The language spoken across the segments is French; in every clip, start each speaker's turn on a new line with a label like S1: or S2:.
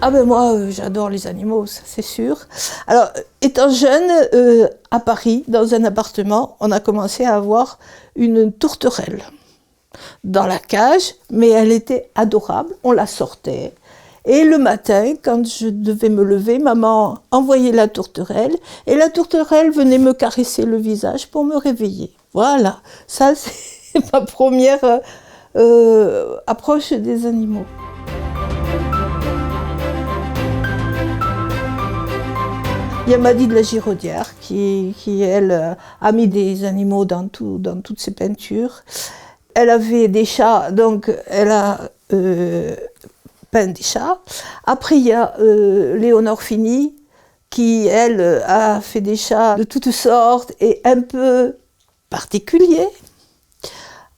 S1: Ah ben moi, j'adore les animaux, ça c'est sûr. Alors, étant jeune, à Paris, dans un appartement, on a commencé à avoir une tourterelle dans la cage, mais elle était adorable, on la sortait. Et le matin, quand je devais me lever, maman envoyait la tourterelle, et la tourterelle venait me caresser le visage pour me réveiller. Voilà, ça c'est ma première approche des animaux. Il y a Maddy de la Giraudière qui elle, a mis des animaux dans toutes ses peintures. Elle avait des chats, donc elle a peint des chats. Après, il y a Léonore Fini, qui, elle, a fait des chats de toutes sortes et un peu particuliers.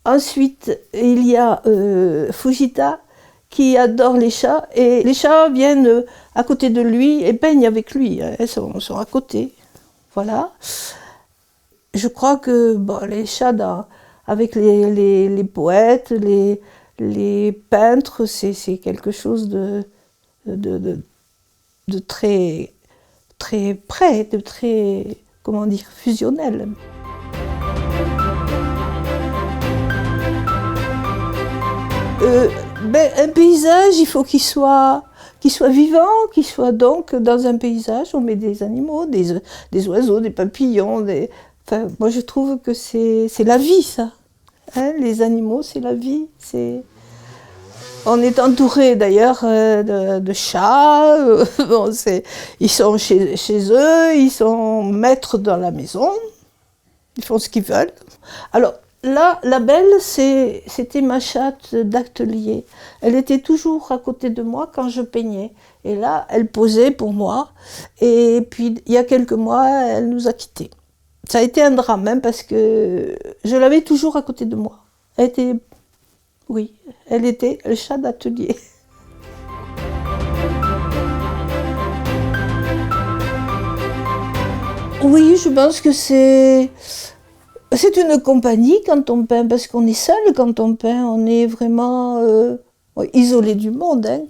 S1: Ensuite, il y a Fujita, qui adore les chats, et les chats viennent à côté de lui et peignent avec lui. Elles sont à côté. Voilà. Je crois que bon, les chats, avec les poètes, les peintres, c'est quelque chose de très, très près, de très, comment dire, fusionnel. Un paysage, il faut qu'il soit vivant, qu'il soit donc dans un paysage, on met des animaux, des oiseaux, des papillons. Enfin, moi je trouve que c'est la vie, ça. Hein, les animaux, c'est la vie. On est entouré d'ailleurs de chats, bon, ils sont chez eux, ils sont maîtres dans la maison, ils font ce qu'ils veulent. Alors, là, la belle, c'était ma chatte d'atelier. Elle était toujours à côté de moi quand je peignais. Et là, elle posait pour moi. Et puis, il y a quelques mois, elle nous a quittés. Ça a été un drame, hein, parce que je l'avais toujours à côté de moi. Elle était le chat d'atelier. Oui, je pense que c'est une compagnie quand on peint, parce qu'on est seul quand on peint, on est vraiment isolé du monde. Hein.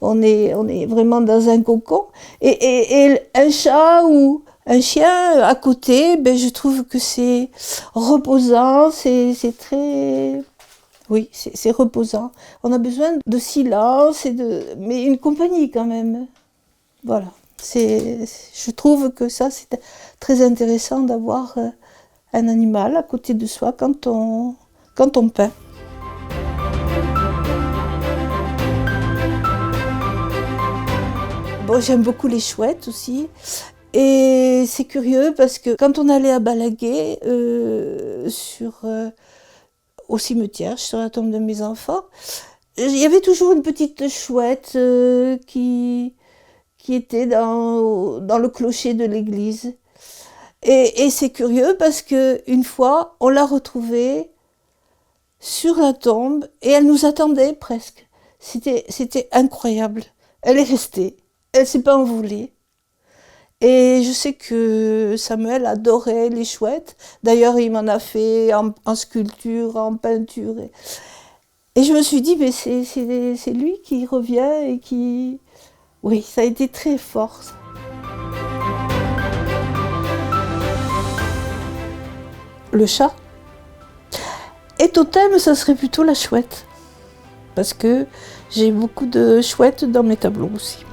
S1: On est vraiment dans un cocon. Et un chat ou un chien à côté, ben, je trouve que c'est reposant, c'est très... Oui, c'est reposant. On a besoin de silence, mais une compagnie quand même. Voilà. Je trouve que ça, c'est très intéressant d'avoir un animal à côté de soi quand on peint. Bon, j'aime beaucoup les chouettes aussi. Et c'est curieux parce que quand on allait à Balaguer, au cimetière, sur la tombe de mes enfants, il y avait toujours une petite chouette qui était dans le clocher de l'église. Et c'est curieux parce qu'une fois, on l'a retrouvée sur la tombe et elle nous attendait presque. C'était incroyable. Elle est restée. Elle ne s'est pas envolée. Et je sais que Samuel adorait les chouettes. D'ailleurs, il m'en a fait en sculpture, en peinture. Et je me suis dit, mais c'est lui qui revient et qui... Oui, ça a été très fort. Le chat. Et totem, ça serait plutôt la chouette. Parce que j'ai beaucoup de chouettes dans mes tableaux aussi.